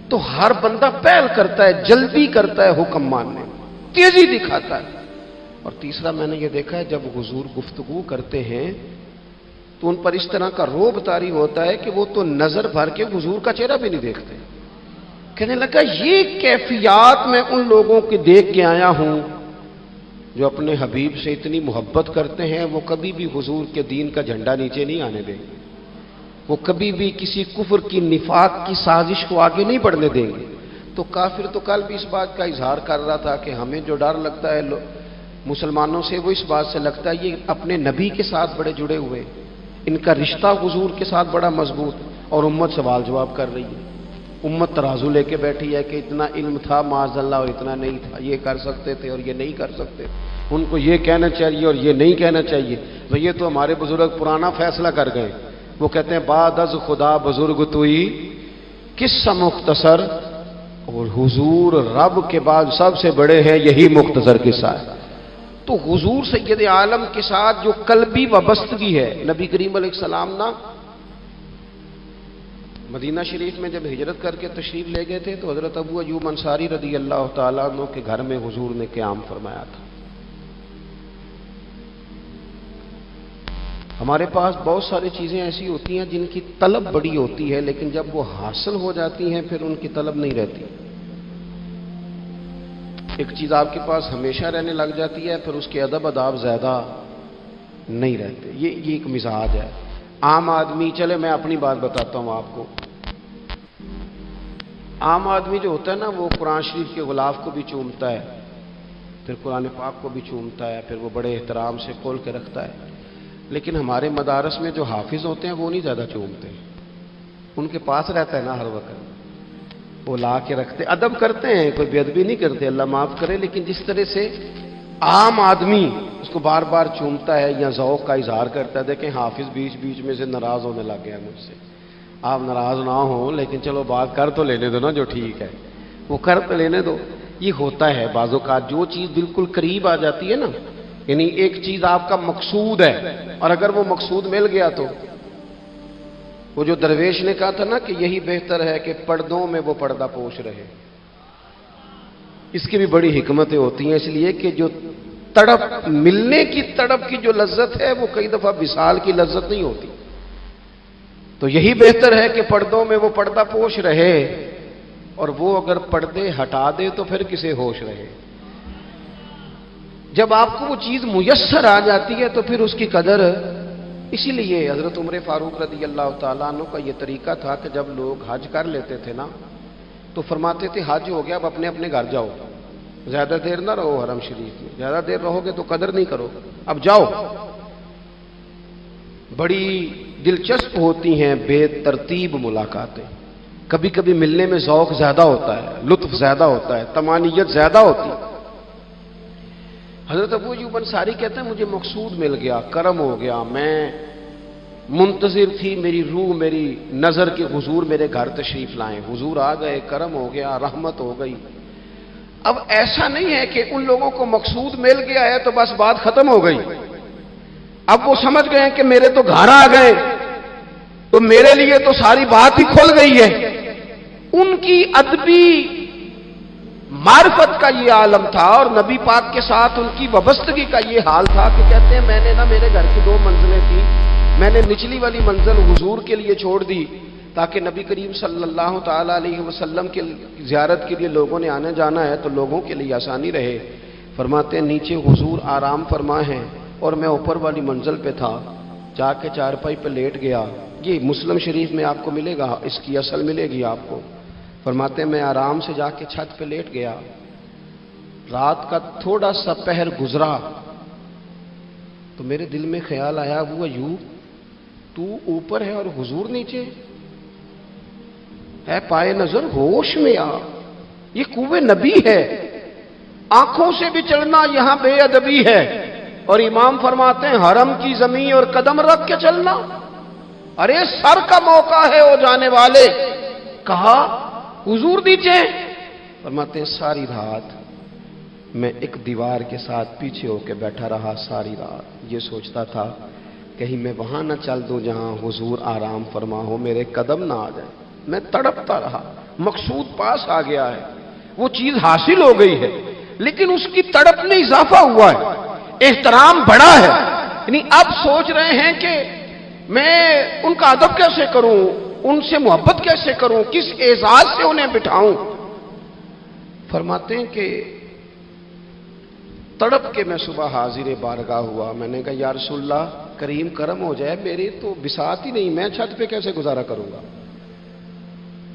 تو ہر بندہ پہل کرتا ہے، جلدی کرتا ہے حکم ماننے میں، تیزی دکھاتا ہے۔ اور تیسرا میں نے یہ دیکھا ہے جب حضور گفتگو کرتے ہیں تو ان پر اس طرح کا روب طاری ہوتا ہے کہ وہ تو نظر بھر کے حضور کا چہرہ بھی نہیں دیکھتے۔ کہنے لگا یہ کیفیات میں ان لوگوں کی دیکھ کے آیا ہوں جو اپنے حبیب سے اتنی محبت کرتے ہیں، وہ کبھی بھی حضور کے دین کا جھنڈا نیچے نہیں آنے دیں گے، وہ کبھی بھی کسی کفر کی نفاق کی سازش کو آگے نہیں بڑھنے دیں گے۔ تو کافر تو کل بھی اس بات کا اظہار کر رہا تھا کہ ہمیں جو ڈر لگتا ہے مسلمانوں سے وہ اس بات سے لگتا ہے یہ اپنے نبی کے ساتھ بڑے جڑے ہوئے، ان کا رشتہ حضور کے ساتھ بڑا مضبوط، اور امت سوال جواب کر رہی ہے، امت ترازو لے کے بیٹھی ہے کہ اتنا علم تھا معاذ اللہ اور اتنا نہیں تھا، یہ کر سکتے تھے اور یہ نہیں کر سکتے، ان کو یہ کہنا چاہیے اور یہ نہیں کہنا چاہیے۔ بھئی یہ تو ہمارے بزرگ پرانا فیصلہ کر گئے، وہ کہتے ہیں بعد از خدا بزرگ توئی قصہ مختصر، اور حضور رب کے بعد سب سے بڑے ہیں، یہی مختصر قصہ ہے۔ تو حضور سید عالم کے ساتھ جو قلبی وابستگی ہے، نبی کریم علیہ السلام نا مدینہ شریف میں جب ہجرت کر کے تشریف لے گئے تھے تو حضرت ابو ایوب انصاری رضی اللہ تعالیٰ عنہ کے گھر میں حضور نے قیام فرمایا تھا۔ ہمارے پاس بہت ساری چیزیں ایسی ہوتی ہیں جن کی طلب بڑی ہوتی ہے، لیکن جب وہ حاصل ہو جاتی ہیں پھر ان کی طلب نہیں رہتی۔ ایک چیز آپ کے پاس ہمیشہ رہنے لگ جاتی ہے پھر اس کے ادب آداب زیادہ نہیں رہتے، یہ ایک مزاج ہے۔ عام آدمی، چلے میں اپنی بات بتاتا ہوں آپ کو، عام آدمی جو ہوتا ہے نا وہ قرآن شریف کے غلاف کو بھی چومتا ہے، پھر قرآن پاک کو بھی چومتا ہے، پھر وہ بڑے احترام سے کھول کے رکھتا ہے، لیکن ہمارے مدارس میں جو حافظ ہوتے ہیں وہ نہیں زیادہ چومتے، ان کے پاس رہتا ہے نا ہر وقت، وہ لا کے رکھتے، ادب کرتے ہیں، کوئی بے ادبی نہیں کرتے، اللہ معاف کرے، لیکن جس طرح سے عام آدمی اس کو بار بار چومتا ہے یا ذوق کا اظہار کرتا ہے، دیکھیں حافظ بیچ بیچ میں سے ناراض ہونے لگ گیا مجھ سے، آپ ناراض نہ ہوں لیکن چلو بات کر تو لینے دو نا، جو ٹھیک ہے وہ کر تو لینے دو۔ یہ ہوتا ہے بعض اوقات جو چیز بالکل قریب آ جاتی ہے نا، یعنی ایک چیز آپ کا مقصود ہے اور اگر وہ مقصود مل گیا تو وہ جو درویش نے کہا تھا نا کہ یہی بہتر ہے کہ پردوں میں وہ پردہ پوش رہے، اس کی بھی بڑی حکمتیں ہوتی ہیں، اس لیے کہ جو تڑپ، ملنے کی تڑپ کی جو لذت ہے وہ کئی دفعہ وصال کی لذت نہیں ہوتی، تو یہی بہتر ہے کہ پردوں میں وہ پردہ پوش رہے، اور وہ اگر پردے ہٹا دے تو پھر کسے ہوش رہے۔ جب آپ کو وہ چیز میسر آ جاتی ہے تو پھر اس کی قدر، اسی لیے حضرت عمر فاروق رضی اللہ تعالیٰ عنہ کا یہ طریقہ تھا کہ جب لوگ حج کر لیتے تھے نا تو فرماتے تھے حج ہو گیا اب اپنے اپنے گھر جاؤ، زیادہ دیر نہ رہو حرم شریف میں، زیادہ دیر رہو گے تو قدر نہیں کرو، اب جاؤ۔ بڑی دلچسپ ہوتی ہیں بے ترتیب ملاقاتیں. کبھی کبھی ملنے میں ذوق زیادہ ہوتا ہے، لطف زیادہ ہوتا ہے، طمانینت زیادہ ہوتی ہے. حضرت ابو ایوب انصاری کہتے ہیں مجھے مقصود مل گیا، کرم ہو گیا، میں منتظر تھی، میری روح میری نظر کے حضور میرے گھر تشریف لائیں، حضور آ گئے، کرم ہو گیا، رحمت ہو گئی. اب ایسا نہیں ہے کہ ان لوگوں کو مقصود مل گیا ہے تو بس بات ختم ہو گئی. اب وہ سمجھ گئے کہ میرے تو گھر آ گئے تو میرے لیے تو ساری بات ہی کھل گئی ہے. ان کی ادبی معرفت کا یہ عالم تھا اور نبی پاک کے ساتھ ان کی وابستگی کا یہ حال تھا کہ کہتے ہیں میں نے نا، میرے گھر کی 2 منزلیں تھیں، میں نے نچلی والی منزل حضور کے لیے چھوڑ دی تاکہ نبی کریم صلی اللہ تعالی علیہ وسلم کی زیارت کے لیے لوگوں نے آنے جانا ہے تو لوگوں کے لیے آسانی رہے. فرماتے ہیں نیچے حضور آرام فرما ہیں اور میں اوپر والی منزل پہ تھا، جا کے چارپائی پہ لیٹ گیا. یہ مسلم شریف میں آپ کو ملے گا، اس کی اصل ملے گی آپ کو. فرماتے ہیں میں آرام سے جا کے چھت پہ لیٹ گیا. رات کا تھوڑا سا پہر گزرا تو میرے دل میں خیال آیا، ابو ایوب تو اوپر ہے اور حضور نیچے ہے، پائے نظر ہوش میں آ، یہ کوئے نبی ہے، آنکھوں سے بھی چلنا یہاں بے ادبی ہے. اور امام فرماتے ہیں حرم کی زمین اور قدم رکھ کے چلنا، ارے سر کا موقع ہے او جانے والے. کہا حضور نیچے. فرماتے ہیں ساری رات میں ایک دیوار کے ساتھ پیچھے ہو کے بیٹھا رہا، ساری رات یہ سوچتا تھا کہیں میں وہاں نہ چل دوں جہاں حضور آرام فرما ہو، میرے قدم نہ آ جائے. میں تڑپتا رہا. مقصود پاس آ گیا ہے، وہ چیز حاصل ہو گئی ہے، لیکن اس کی تڑپ میں اضافہ ہوا ہے، احترام بڑا ہے. یعنی اب سوچ رہے ہیں کہ میں ان کا ادب کیسے کروں، ان سے محبت کیسے کروں، کس اعزاز سے انہیں بٹھاؤں. فرماتے ہیں کہ تڑپ کے میں صبح حاضر بارگاہ ہوا. میں نے کہا یا رسول اللہ کریم کرم ہو جائے، میری تو بساط ہی نہیں، میں چھت پہ کیسے گزارا کروں گا.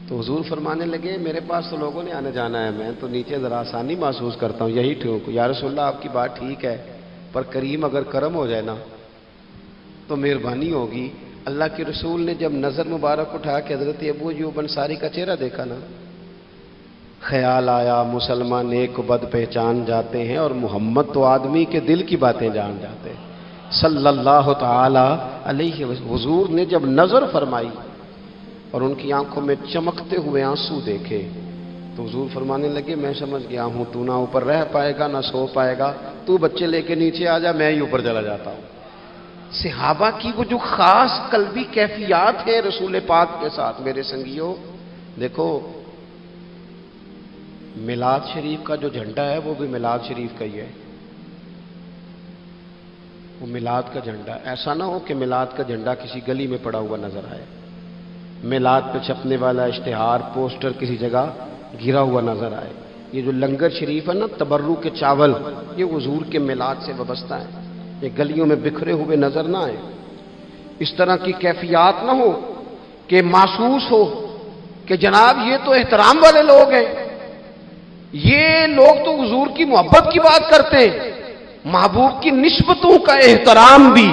تو حضور فرمانے لگے میرے پاس تو لوگوں نے آنے جانا ہے، میں تو نیچے ذرا آسانی محسوس کرتا ہوں، یہی ٹھیک. یا رسول اللہ آپ کی بات ٹھیک ہے، پر کریم اگر کرم ہو جائے نا تو مہربانی ہوگی. اللہ کے رسول نے جب نظر مبارک اٹھا کے حضرت ابو ایوب انصاری کا چہرہ دیکھا نا، خیال آیا مسلمان نیک و بد پہچان جاتے ہیں اور محمد تو آدمی کے دل کی باتیں جان جاتے ہیں صلی اللہ تعالی علیہ وسلم. حضور نے جب نظر فرمائی اور ان کی آنکھوں میں چمکتے ہوئے آنسو دیکھے تو حضور فرمانے لگے میں سمجھ گیا ہوں تو نہ اوپر رہ پائے گا نہ سو پائے گا، تو بچے لے کے نیچے آ جا، میں ہی اوپر چلا جاتا ہوں. صحابہ کی وہ جو خاص قلبی کیفیات ہیں رسول پاک کے ساتھ. میرے سنگیوں دیکھو، میلاد شریف کا جو جھنڈا ہے وہ بھی میلاد شریف کا ہی ہے، وہ میلاد کا جھنڈا. ایسا نہ ہو کہ میلاد کا جھنڈا کسی گلی میں پڑا ہوا نظر آئے، میلاد پہ چھپنے والا اشتہار پوسٹر کسی جگہ گرا ہوا نظر آئے. یہ جو لنگر شریف ہے نا، تبرک کے چاول، یہ حضور کے میلاد سے وابستہ ہے، یہ گلیوں میں بکھرے ہوئے نظر نہ آئے. اس طرح کی کیفیات نہ ہو کہ محسوس ہو کہ جناب یہ تو احترام والے لوگ ہیں، یہ لوگ تو حضور کی محبت کی بات کرتے ہیں. محبوب کی نسبتوں کا احترام بھی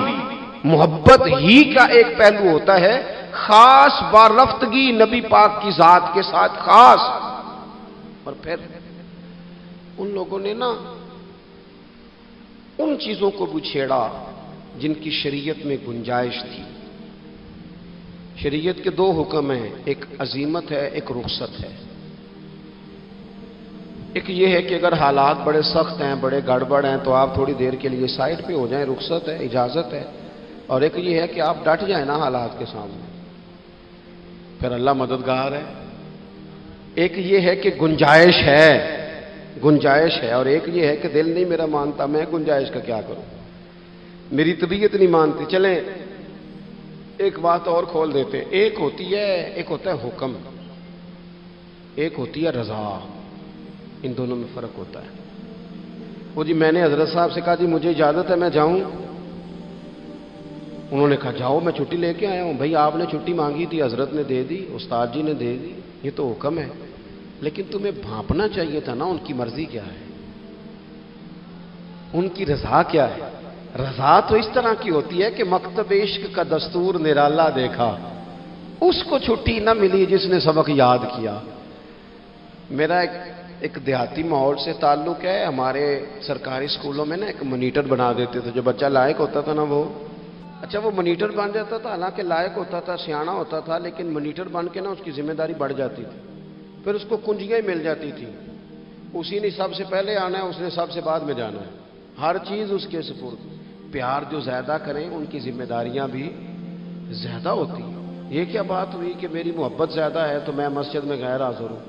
محبت ہی کا ایک پہلو ہوتا ہے، خاص وارفتگی نبی پاک کی ذات کے ساتھ خاص. اور پھر ان لوگوں نے نا ان چیزوں کو بھی چھیڑا جن کی شریعت میں گنجائش تھی. شریعت کے 2 حکم ہیں، ایک عزیمت ہے، ایک رخصت ہے. ایک یہ ہے کہ اگر حالات بڑے سخت ہیں، بڑے گڑبڑ ہیں تو آپ تھوڑی دیر کے لیے سائڈ پہ ہو جائیں، رخصت ہے، اجازت ہے. اور ایک یہ ہے کہ آپ ڈٹ جائیں نا حالات کے سامنے، پھر اللہ مددگار ہے. ایک یہ ہے کہ گنجائش ہے، اور ایک یہ ہے کہ دل نہیں میرا مانتا، میں گنجائش کا کیا کروں، میری طبیعت نہیں مانتی. چلیں ایک بات اور کھول دیتے. ایک ہوتا ہے حکم، ایک ہوتی ہے رضا. ان دونوں میں فرق ہوتا ہے. وہ جی میں نے حضرت صاحب سے کہا جی مجھے اجازت ہے میں جاؤں، انہوں نے کہا جاؤ میں چھٹی لے کے آیا ہوں. بھائی آپ نے چھٹی مانگی تھی، حضرت نے دے دی، استاد جی نے دے دی، یہ تو حکم ہے، لیکن تمہیں بھانپنا چاہیے تھا نا ان کی مرضی کیا ہے، ان کی رضا کیا ہے. رضا تو اس طرح کی ہوتی ہے کہ مکتب عشق کا دستور نرالا دیکھا، اس کو چھٹی نہ ملی جس نے سبق یاد کیا۔ میرا ایک دیہاتی ماحول سے تعلق ہے۔ ہمارے سرکاری اسکولوں میں نا ایک مانیٹر بنا دیتے تھے، جو بچہ لائق ہوتا تھا نا وہ مانیٹر بن جاتا تھا، حالانکہ لائق ہوتا تھا، سیاںا ہوتا تھا، لیکن مانیٹر بن کے نا اس کی ذمہ داری بڑھ جاتی تھی، پھر اس کو کنجیاں ہی مل جاتی تھی، اسی نے سب سے پہلے آنا ہے، اس نے سب سے بعد میں جانا ہے، ہر چیز اس کے سپرد۔ پیار جو زیادہ کریں ان کی ذمہ داریاں بھی زیادہ ہوتی ہیں۔ یہ کیا بات ہوئی کہ میری محبت زیادہ ہے تو میں مسجد میں غیر حاضر ہوں،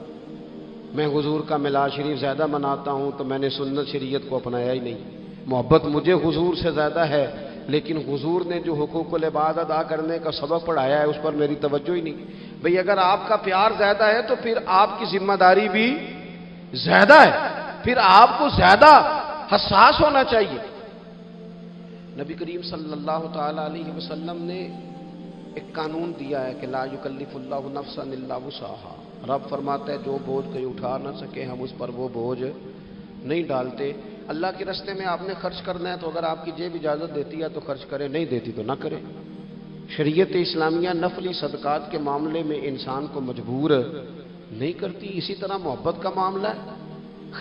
میں حضور کا میلاد شریف زیادہ مناتا ہوں تو میں نے سنت شریعت کو اپنایا ہی نہیں۔ محبت مجھے حضور سے زیادہ ہے، لیکن حضور نے جو حقوق العباد ادا کرنے کا سبق پڑھایا ہے اس پر میری توجہ ہی نہیں۔ بھئی اگر آپ کا پیار زیادہ ہے تو پھر آپ کی ذمہ داری بھی زیادہ ہے، پھر آپ کو زیادہ حساس ہونا چاہیے۔ نبی کریم صلی اللہ تعالی علیہ وسلم نے ایک قانون دیا ہے کہ لا یکلف اللہ نفسا الا وسعہا۔ رب فرماتا ہے جو بوجھ کوئی اٹھا نہ سکے ہم اس پر وہ بوجھ نہیں ڈالتے۔ اللہ کے راستے میں آپ نے خرچ کرنا ہے تو اگر آپ کی جیب اجازت دیتی ہے تو خرچ کرے، نہیں دیتی تو نہ کرے۔ شریعت اسلامیہ نفلی صدقات کے معاملے میں انسان کو مجبور نہیں کرتی۔ اسی طرح محبت کا معاملہ ہے،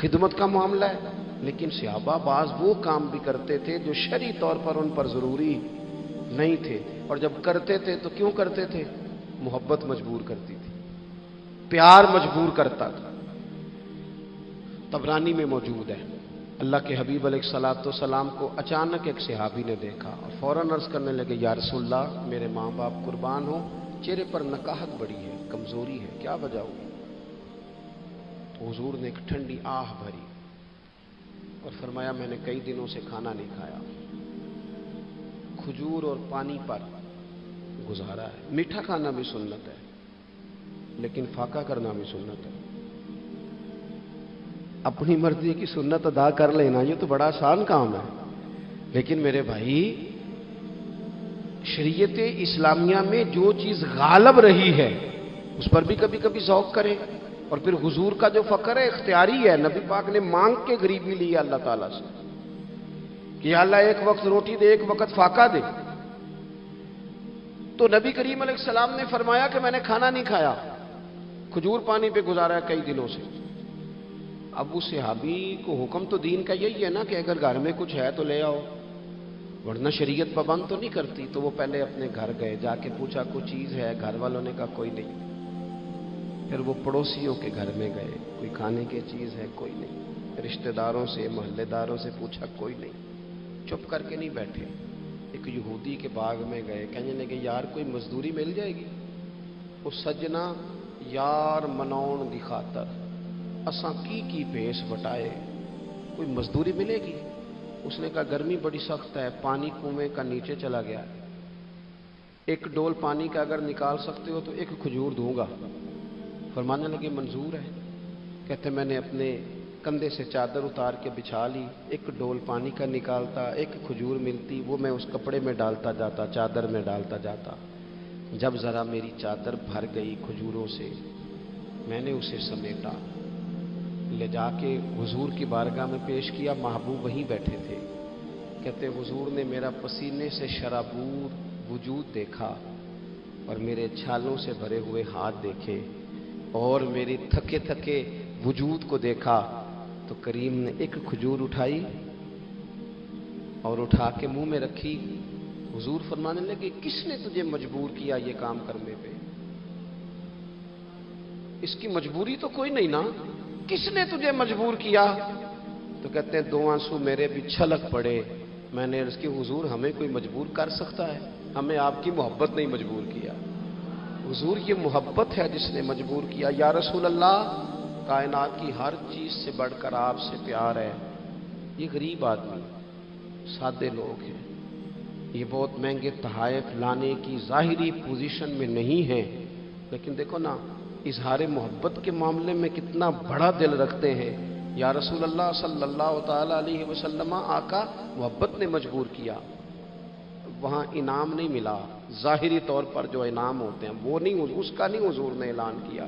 خدمت کا معاملہ ہے، لیکن صحابہ بعض وہ کام بھی کرتے تھے جو شرعی طور پر ان پر ضروری نہیں تھے، اور جب کرتے تھے تو کیوں کرتے تھے؟ محبت مجبور کرتی تھی، پیار مجبور کرتا تھا۔ طبرانی میں موجود ہے، اللہ کے حبیب علیہ الصلوۃ والسلام کو اچانک ایک صحابی نے دیکھا اور فوراً عرض کرنے لگے یا رسول اللہ میرے ماں باپ قربان ہوں، چہرے پر نکاہت بڑی ہے، کمزوری ہے، کیا وجہ ہوئی؟ تو حضور نے ایک ٹھنڈی آہ بھری اور فرمایا میں نے کئی دنوں سے کھانا نہیں کھایا، کھجور اور پانی پر گزارا ہے۔ میٹھا کھانا بھی سنت ہے لیکن فاقہ کرنا بھی سنت ہے۔ اپنی مرضی کی سنت ادا کر لینا یہ تو بڑا آسان کام ہے، لیکن میرے بھائی شریعت اسلامیہ میں جو چیز غالب رہی ہے اس پر بھی کبھی کبھی ذوق کرے۔ اور پھر حضور کا جو فقر ہے اختیاری ہے، نبی پاک نے مانگ کے غریبی لی ہے اللہ تعالیٰ سے کہ یا اللہ ایک وقت روٹی دے، ایک وقت فاقہ دے۔ تو نبی کریم علیہ السلام نے فرمایا کہ میں نے کھانا نہیں کھایا، کھجور پانی پہ گزارا ہے کئی دنوں سے۔ اب اس صحابی کو حکم تو دین کا یہی ہے نا کہ اگر گھر میں کچھ ہے تو لے آؤ، ورنہ شریعت پابند تو نہیں کرتی۔ تو وہ پہلے اپنے گھر گئے، جا کے پوچھا کوئی چیز ہے؟ گھر والوں نے کہا کوئی نہیں۔ پھر وہ پڑوسیوں کے گھر میں گئے، کوئی کھانے کی چیز ہے؟ کوئی نہیں۔ رشتہ داروں سے، محلے داروں سے پوچھا، کوئی نہیں۔ چپ کر کے نہیں بیٹھے، ایک یہودی کے باغ میں گئے، کہنے لگے یار کوئی مزدوری مل جائے گی؟ وہ سجنا یار مناؤن دی خاطر اساں کی پیش بٹائے، کوئی مزدوری ملے گی؟ اس نے کہا گرمی بڑی سخت ہے، پانی کنویں کا نیچے چلا گیا ہے، ایک ڈول پانی کا اگر نکال سکتے ہو تو ایک کھجور دوں گا۔ فرمانے لگے منظور ہے۔ کہتے میں نے اپنے کندھے سے چادر اتار کے بچھا لی، ایک ڈول پانی کا نکالتا، ایک کھجور ملتی، وہ میں اس کپڑے میں ڈالتا جاتا، چادر میں ڈالتا جاتا۔ جب ذرا میری چادر بھر گئی کھجوروں سے، میں نے اسے سمیٹا، لے جا کے حضور کی بارگاہ میں پیش کیا۔ محبوب وہیں بیٹھے تھے۔ کہتے حضور نے میرا پسینے سے شرابور وجود دیکھا اور میرے چھالوں سے بھرے ہوئے ہاتھ دیکھے اور میرے تھکے تھکے وجود کو دیکھا، تو کریم نے ایک کھجور اٹھائی اور اٹھا کے منہ میں رکھی۔ حضور فرمانے لگے کس نے تجھے مجبور کیا یہ کام کرنے پہ؟ اس کی مجبوری تو کوئی نہیں نا، کس نے تجھے مجبور کیا؟ تو کہتے ہیں دو آنسو میرے بھی چھلک پڑے۔ میں نے عرض کی حضور ہمیں کوئی مجبور کر سکتا ہے؟ ہمیں آپ کی محبت نہیں مجبور کیا، حضور یہ محبت ہے جس نے مجبور کیا۔ یا رسول اللہ کائنات کی ہر چیز سے بڑھ کر آپ سے پیار ہے۔ یہ غریب آدمی، سادے لوگ ہیں، یہ بہت مہنگے تحائف لانے کی ظاہری پوزیشن میں نہیں ہیں، لیکن دیکھو نا اظہار محبت کے معاملے میں کتنا بڑا دل رکھتے ہیں۔ یا رسول اللہ صلی اللہ تعالی علیہ وسلم آقا محبت نے مجبور کیا، وہاں انعام نہیں ملا، ظاہری طور پر جو انعام ہوتے ہیں وہ نہیں، اس کا نہیں حضور نے اعلان کیا۔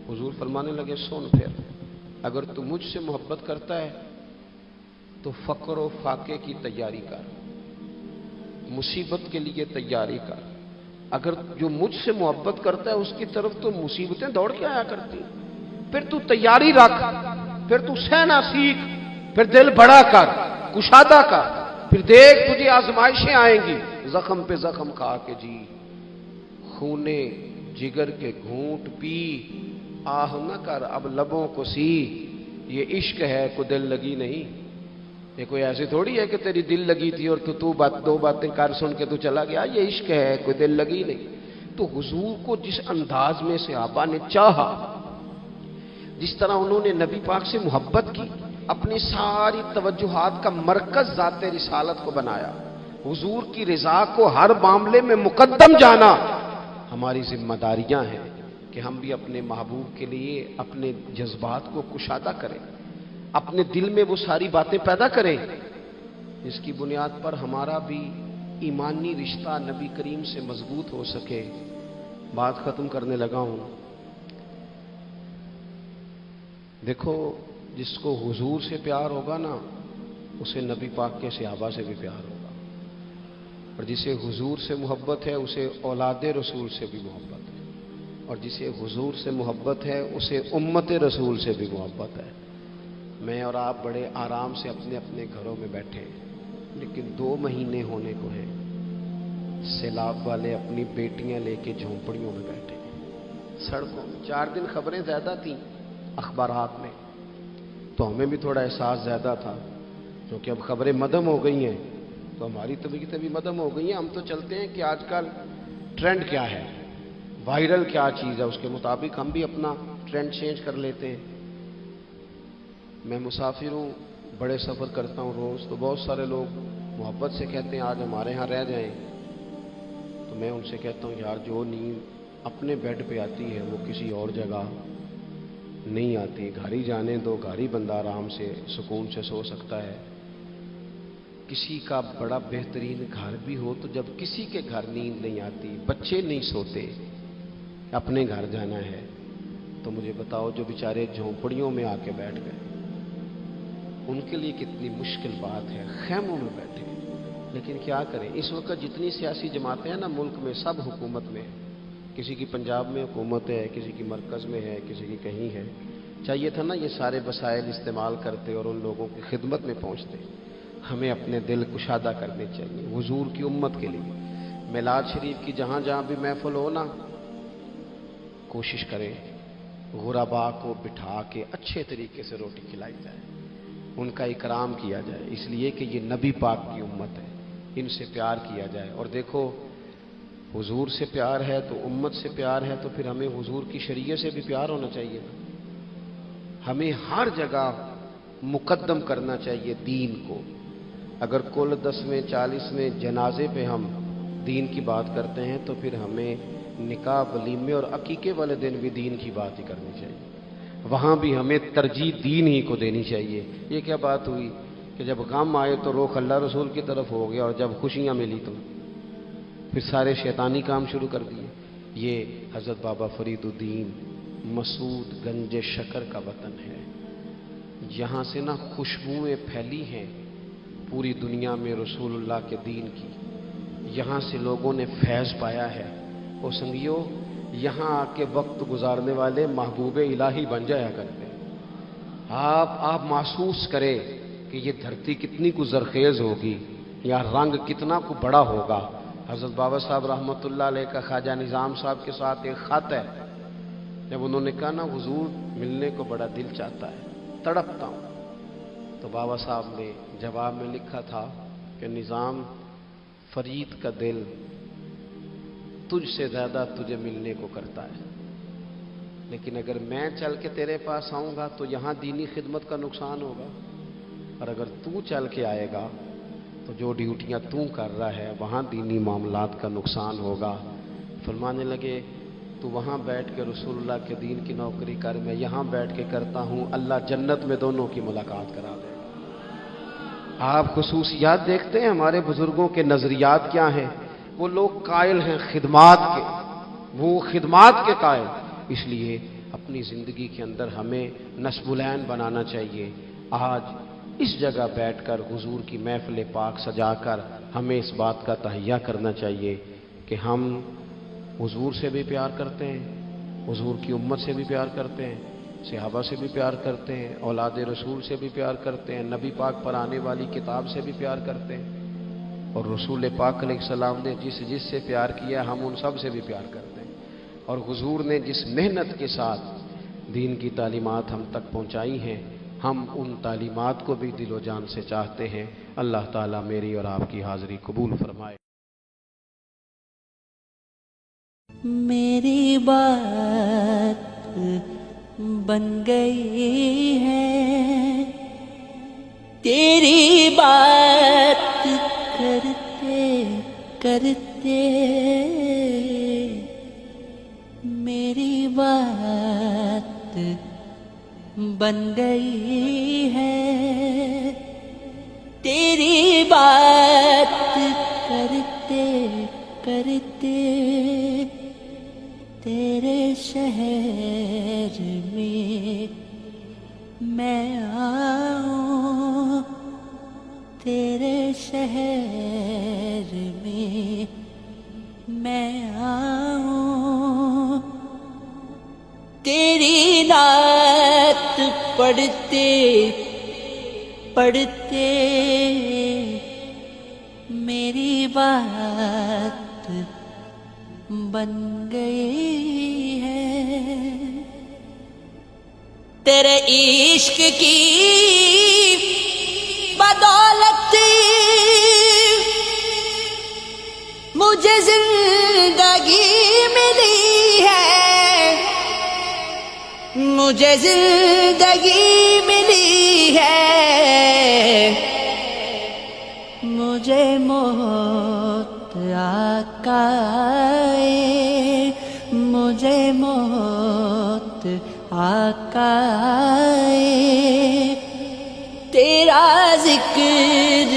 حضور فرمانے لگے سن پھر اگر تو مجھ سے محبت کرتا ہے تو فقر و فاقے کی تیاری کر۔ مصیبت کے لیے تیاری کر. اگر جو مجھ سے محبت کرتا ہے اس کی طرف تو مصیبتیں دوڑ کے آیا کرتی ہیں. پھر تو تیاری رکھ, پھر تو سہنا سیکھ, پھر دل بڑا کر, کشادہ کر, پھر دیکھ تجھے آزمائشیں آئیں گی, زخم پہ زخم کھا کے جی, خونے جگر کے گھونٹ پی, آہ نہ کر اب لبوں کو سی, یہ عشق ہے کوئی دل لگی نہیں. یہ کوئی ایسی تھوڑی ہے کہ تیری دل لگی تھی اور تو دو باتیں کر سن کے تو چلا گیا. یہ عشق ہے کوئی دل لگی نہیں. تو حضور کو جس انداز میں صحابہ نے چاہا, جس طرح انہوں نے نبی پاک سے محبت کی, اپنی ساری توجہات کا مرکز ذات رسالت کو بنایا, حضور کی رضا کو ہر معاملے میں مقدم جانا, ہماری ذمہ داریاں ہیں کہ ہم بھی اپنے محبوب کے لیے اپنے جذبات کو کشادہ کریں, اپنے دل میں وہ ساری باتیں پیدا کریں جس کی بنیاد پر ہمارا بھی ایمانی رشتہ نبی کریم سے مضبوط ہو سکے. بات ختم کرنے لگا ہوں. دیکھو, جس کو حضور سے پیار ہوگا نا, اسے نبی پاک کے صحابہ سے بھی پیار ہوگا, اور جسے حضور سے محبت ہے اسے اولاد رسول سے بھی محبت ہے, اور جسے حضور سے محبت ہے اسے امت رسول سے بھی محبت ہے. میں اور آپ بڑے آرام سے اپنے اپنے گھروں میں بیٹھے, لیکن 2 مہینے ہونے کو ہیں, سیلاب والے اپنی بیٹیاں لے کے جھونپڑیوں میں بیٹھے سڑکوں میں. 4 دن خبریں زیادہ تھیں اخبارات میں, تو ہمیں بھی تھوڑا احساس زیادہ تھا, کیونکہ اب خبریں مدھم ہو گئی ہیں تو ہماری طبیعتیں بھی مدھم ہو گئی ہیں. ہم تو چلتے ہیں کہ آج کل ٹرینڈ کیا ہے, وائرل کیا چیز ہے, اس کے مطابق ہم بھی اپنا ٹرینڈ چینج کر لیتے ہیں. میں مسافر ہوں, بڑے سفر کرتا ہوں روز, تو بہت سارے لوگ محبت سے کہتے ہیں آج ہمارے ہاں رہ جائیں, تو میں ان سے کہتا ہوں یار جو نیند اپنے بیڈ پہ آتی ہے وہ کسی اور جگہ نہیں آتی. گھر ہی جانے دو, گھر ہی بندہ آرام سے سکون سے سو سکتا ہے. کسی کا بڑا بہترین گھر بھی ہو تو جب کسی کے گھر نیند نہیں آتی, بچے نہیں سوتے, اپنے گھر جانا ہے, تو مجھے بتاؤ جو بیچارے جھونپڑیوں میں آ کے بیٹھ گئے ان کے لیے کتنی مشکل بات ہے, خیموں میں بیٹھے. لیکن کیا کریں, اس وقت جتنی سیاسی جماعتیں ہیں نا ملک میں, سب حکومت میں, کسی کی پنجاب میں حکومت ہے, کسی کی مرکز میں ہے, کسی کی کہیں ہے. چاہیے تھا نا یہ سارے وسائل استعمال کرتے اور ان لوگوں کی خدمت میں پہنچتے. ہمیں اپنے دل کشادہ کرنے چاہیے حضور کی امت کے لیے. میلاد شریف کی جہاں جہاں بھی محفل ہو نا, کوشش کریں غربا کو بٹھا کے اچھے طریقے سے روٹی کھلائی جائے, ان کا اکرام کیا جائے, اس لیے کہ یہ نبی پاک کی امت ہے, ان سے پیار کیا جائے. اور دیکھو, حضور سے پیار ہے تو امت سے پیار ہے, تو پھر ہمیں حضور کی شریعت سے بھی پیار ہونا چاہیے. ہمیں ہر جگہ مقدم کرنا چاہیے دین کو. اگر کل 10ویں 40ویں جنازے پہ ہم دین کی بات کرتے ہیں تو پھر ہمیں نکاح ولیمے اور عقیقے والے دن بھی دین کی بات ہی کرنی چاہیے. وہاں بھی ہمیں ترجیح دین ہی کو دینی چاہیے. یہ کیا بات ہوئی کہ جب غم آئے تو رخ اللہ رسول کی طرف ہو گیا, اور جب خوشیاں ملی تو پھر سارے شیطانی کام شروع کر دیے. یہ حضرت بابا فرید الدین مسعود گنج شکر کا وطن ہے. یہاں سے نا خوشبوئیں پھیلی ہیں پوری دنیا میں رسول اللہ کے دین کی. یہاں سے لوگوں نے فیض پایا ہے. اور سنگیو, یہاں آ کے وقت گزارنے والے محبوب الہی بن جایا کرتے ہیں. آپ محسوس کریں کہ یہ دھرتی کتنی کو زرخیز ہوگی, یا رنگ کتنا کو بڑا ہوگا. حضرت بابا صاحب رحمۃ اللہ علیہ کا خواجہ نظام صاحب کے ساتھ ایک خط ہے. جب انہوں نے کہا نا حضور ملنے کو بڑا دل چاہتا ہے, تڑپتا ہوں, تو بابا صاحب نے جواب میں لکھا تھا کہ نظام, فرید کا دل تجھ سے زیادہ تجھے ملنے کو کرتا ہے, لیکن اگر میں چل کے تیرے پاس آؤں گا تو یہاں دینی خدمت کا نقصان ہوگا, اور اگر تو چل کے آئے گا تو جو ڈیوٹیاں تو کر رہا ہے وہاں دینی معاملات کا نقصان ہوگا. فرمانے لگے تو وہاں بیٹھ کے رسول اللہ کے دین کی نوکری کر, میں یہاں بیٹھ کے کرتا ہوں, اللہ جنت میں دونوں کی ملاقات کرا دے. آپ خصوصیات دیکھتے ہیں ہمارے بزرگوں کے نظریات کیا ہیں. وہ لوگ قائل ہیں خدمات کے, وہ خدمات کے قائل. اس لیے اپنی زندگی کے اندر ہمیں نصب العین بنانا چاہیے. آج اس جگہ بیٹھ کر حضور کی محفل پاک سجا کر ہمیں اس بات کا تہیہ کرنا چاہیے کہ ہم حضور سے بھی پیار کرتے ہیں، حضور کی امت سے بھی پیار کرتے ہیں، صحابہ سے بھی پیار کرتے ہیں، اولاد رسول سے بھی پیار کرتے ہیں، نبی پاک پر آنے والی کتاب سے بھی پیار کرتے ہیں، اور رسول پاک علیہ السلام نے جس سے پیار کیا ہم ان سب سے بھی پیار کرتے ہیں، اور حضور نے جس محنت کے ساتھ دین کی تعلیمات ہم تک پہنچائی ہیں ہم ان تعلیمات کو بھی دل و جان سے چاہتے ہیں۔ اللہ تعالیٰ میری اور آپ کی حاضری قبول فرمائے۔ میری بات بن گئی ہے، تیری بات کرتے کرتے میری بات بن گئی ہے، تیری بات کرتے کرتے تیرے شہر میں آؤں، تیرے شہر میں آؤں، تیری نعت پڑھتے پڑھتے میری بات بن گئی ہے، تیرے عشق کی بدولت مجھے زندگی ملی ہے، مجھے زندگی ملی ہے، مجھے موت آقا آئے، مجھے موت آقا آئے، تیرا ذکر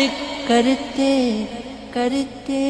کرتے کرتے